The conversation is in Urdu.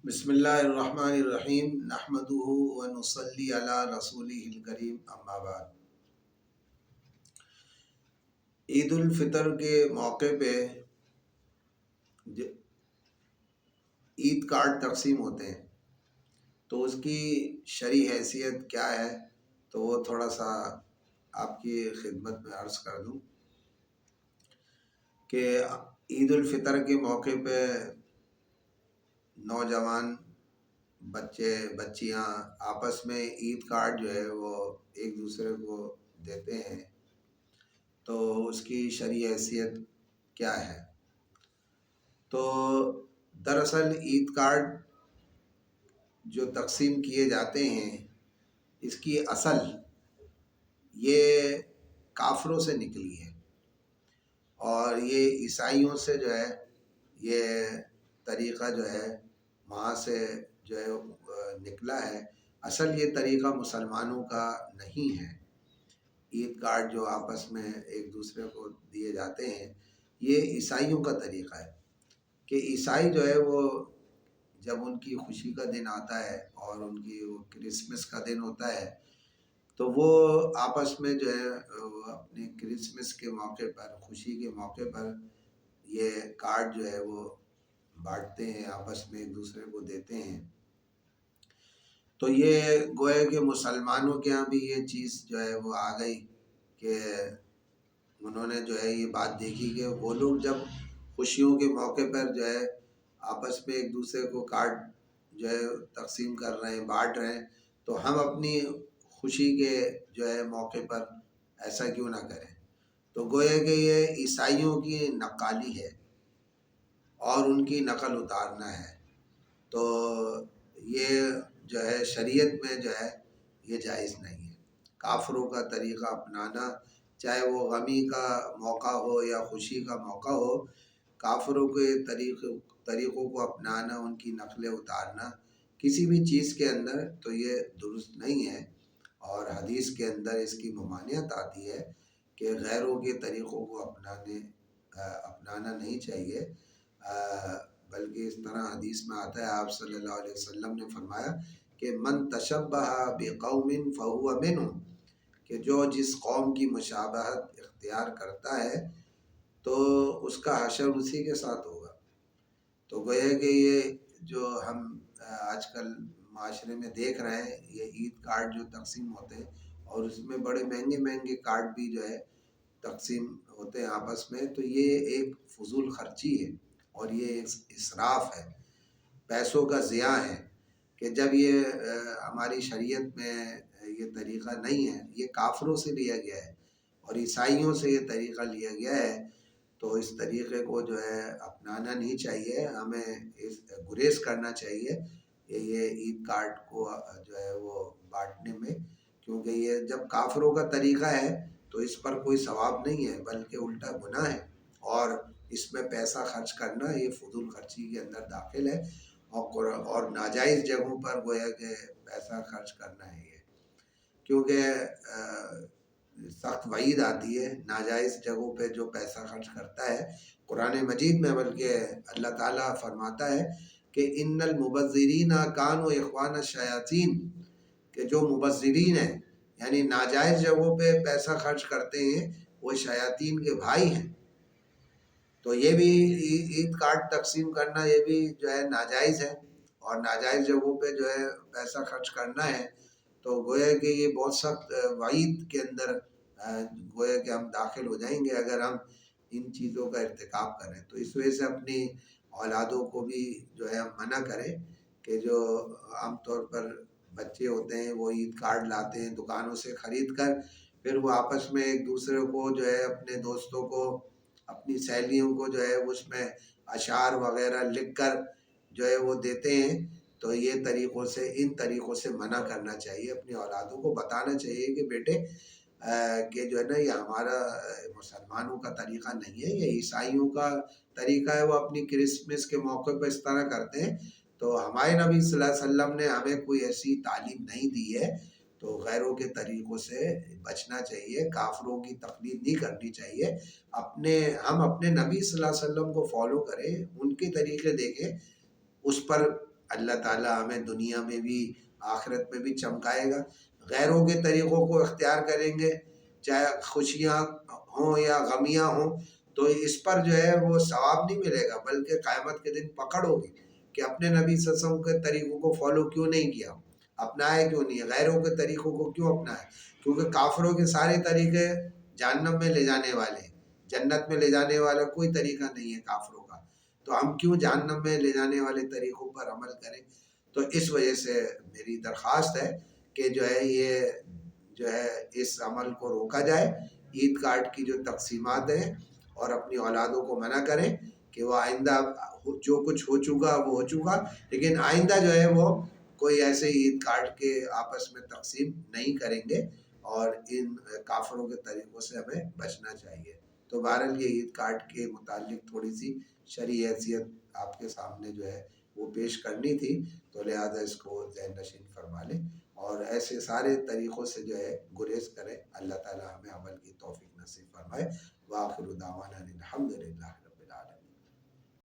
بسم اللہ الرحمن الرحیم نحمدہ ونصلی علی رسولہ الکریم اما بعد۔ عید الفطر کے موقع پہ عید کارڈ تقسیم ہوتے ہیں، تو اس کی شرعی حیثیت کیا ہے تو وہ تھوڑا سا آپ کی خدمت میں عرض کر دوں کہ عید الفطر کے موقع پہ نوجوان بچے بچیاں آپس میں عید کارڈ جو ہے وہ ایک دوسرے کو دیتے ہیں، تو اس کی شرعی حیثیت کیا ہے؟ تو دراصل عید کارڈ جو تقسیم کیے جاتے ہیں اس کی اصل یہ کافروں سے نکلی ہے، اور یہ عیسائیوں سے جو ہے یہ طریقہ جو ہے وہاں سے جو ہے نکلا ہے۔ اصل یہ طریقہ مسلمانوں کا نہیں ہے۔ عید کارڈ جو آپس میں ایک دوسرے کو دیے جاتے ہیں یہ عیسائیوں کا طریقہ ہے، کہ عیسائی جو ہے وہ جب ان کی خوشی کا دن آتا ہے اور ان کی وہ کرسمس کا دن ہوتا ہے تو وہ آپس میں جو ہے اپنے کرسمس کے موقع پر، خوشی کے موقع پر یہ کارڈ جو ہے وہ بانٹتے ہیں، آپس میں ایک دوسرے کو دیتے ہیں۔ تو یہ گویا کہ مسلمانوں کے ہاں بھی یہ چیز جو ہے وہ آ گئی کہ انہوں نے جو ہے یہ بات دیکھی کہ وہ لوگ جب خوشیوں کے موقع پر جو ہے آپس میں ایک دوسرے کو کارڈ جو ہے تقسیم کر رہے ہیں، بانٹ رہے ہیں، تو ہم اپنی خوشی کے جو ہے موقع پر ایسا کیوں نہ کریں؟ تو گویا کہ یہ عیسائیوں کی نقالی ہے اور ان کی نقل اتارنا ہے، تو یہ جو ہے شریعت میں جو ہے یہ جائز نہیں ہے۔ کافروں کا طریقہ اپنانا، چاہے وہ غمی کا موقع ہو یا خوشی کا موقع ہو، کافروں کے طریقوں کو اپنانا، ان کی نقلیں اتارنا کسی بھی چیز کے اندر تو یہ درست نہیں ہے، اور حدیث کے اندر اس کی ممانعت آتی ہے کہ غیروں کے طریقوں کو اپنانا نہیں چاہیے، بلکہ اس طرح حدیث میں آتا ہے، آپ صلی اللہ علیہ وسلم نے فرمایا کہ من تشبہ بقوم فہو منہم، کہ جو جس قوم کی مشابہت اختیار کرتا ہے تو اس کا حشر اسی کے ساتھ ہوگا۔ تو گویا کہ یہ جو ہم آج کل معاشرے میں دیکھ رہے ہیں، یہ عید کارڈ جو تقسیم ہوتے ہیں اور اس میں بڑے مہنگے مہنگے کارڈ بھی جو ہے تقسیم ہوتے ہیں آپس میں، تو یہ ایک فضول خرچی ہے اور یہ ایک اسراف ہے، پیسوں کا ضیاع ہے، کہ جب یہ ہماری شریعت میں یہ طریقہ نہیں ہے، یہ کافروں سے لیا گیا ہے اور عیسائیوں سے یہ طریقہ لیا گیا ہے، تو اس طریقے کو جو ہے اپنانا نہیں چاہیے، ہمیں اس گریز کرنا چاہیے یہ عید کارڈ کو جو ہے وہ بانٹنے میں، کیونکہ یہ جب کافروں کا طریقہ ہے تو اس پر کوئی ثواب نہیں ہے بلکہ الٹا گناہ ہے، اور اس میں پیسہ خرچ کرنا یہ فضول خرچی کے اندر داخل ہے، اور ناجائز جگہوں پر گویا کہ پیسہ خرچ کرنا ہے یہ، کیونکہ سخت وعید آتی ہے ناجائز جگہوں پہ جو پیسہ خرچ کرتا ہے۔ قرآن مجید میں بلکہ اللہ تعالیٰ فرماتا ہے کہ ان المبذرین کانوا اخوان الشیاطین، کہ جو مبذرین ہیں یعنی ناجائز جگہوں پہ پیسہ خرچ کرتے ہیں وہ شیاطین کے بھائی ہیں۔ تو یہ بھی عید کارڈ تقسیم کرنا یہ بھی جو ہے ناجائز ہے، اور ناجائز جگہوں پہ جو ہے پیسہ خرچ کرنا ہے تو گویا کہ یہ بہت سخت وعید کے اندر گویا کہ ہم داخل ہو جائیں گے اگر ہم ان چیزوں کا ارتکاب کریں۔ تو اس وجہ سے اپنی اولادوں کو بھی جو ہے ہم منع کریں کہ جو عام طور پر بچے ہوتے ہیں وہ عید کارڈ لاتے ہیں دکانوں سے خرید کر، پھر وہ آپس میں ایک دوسرے کو جو ہے اپنے دوستوں کو، اپنی سہیلیوں کو جو ہے اس میں اشعار وغیرہ لکھ کر جو ہے وہ دیتے ہیں، تو یہ ان طریقوں سے منع کرنا چاہیے، اپنی اولادوں کو بتانا چاہیے کہ بیٹے کہ جو ہے نا یہ ہمارا مسلمانوں کا طریقہ نہیں ہے، یہ عیسائیوں کا طریقہ ہے، وہ اپنی کرسمس کے موقع پہ اس طرح کرتے ہیں، تو ہمارے نبی صلی اللہ علیہ وسلم نے ہمیں کوئی ایسی تعلیم نہیں دی ہے، تو غیروں کے طریقوں سے بچنا چاہیے، کافروں کی تقلید نہیں کرنی چاہیے، ہم اپنے نبی صلی اللہ علیہ وسلم کو فالو کریں، ان کے طریقے دیکھیں، اس پر اللہ تعالیٰ ہمیں دنیا میں بھی آخرت میں بھی چمکائے گا. غیروں کے طریقوں کو اختیار کریں گے، چاہے خوشیاں ہوں یا غمیاں ہوں، تو اس پر جو ہے وہ ثواب نہیں ملے گا، بلکہ قیامت کے دن پکڑ ہوگی کہ اپنے نبی صلی اللہ علیہ وسلم کے طریقوں کو فالو کیوں نہیں کیا، اپنائے کیوں نہیں، غیروں کے طریقوں کو کیوں اپنائے. کیونکہ کافروں کے سارے طریقے جہنم میں لے جانے والے ہیں، جنت میں لے جانے والا کوئی طریقہ نہیں ہے کافروں کا. تو ہم کیوں جہنم میں لے جانے والے طریقوں پر عمل کریں. تو اس وجہ سے میری درخواست ہے کہ جو ہے یہ جو ہے اس عمل کو روکا جائے. عید کارڈ کی جو تقسیمات ہیں، اور اپنی اولادوں کو منع کریں کہ وہ آئندہ جو کچھ ہو چکا وہ ہو چکا، لیکن آئندہ جو ہے وہ کوئی ایسے عید کارڈ کے آپس میں تقسیم نہیں کریں گے، اور ان کافروں کے طریقوں سے ہمیں بچنا چاہیے. تو بہرحال یہ عید کارڈ کے متعلق تھوڑی سی شرعی حیثیت آپ کے سامنے جو ہے وہ پیش کرنی تھی، تو لہٰذا اس کو ذہن نشین فرما لیں، اور ایسے سارے طریقوں سے جو ہے گریز کریں. اللہ تعالی ہمیں عمل کی توفیق نصیب فرمائے. وآخر دعوانا الحمدللہ.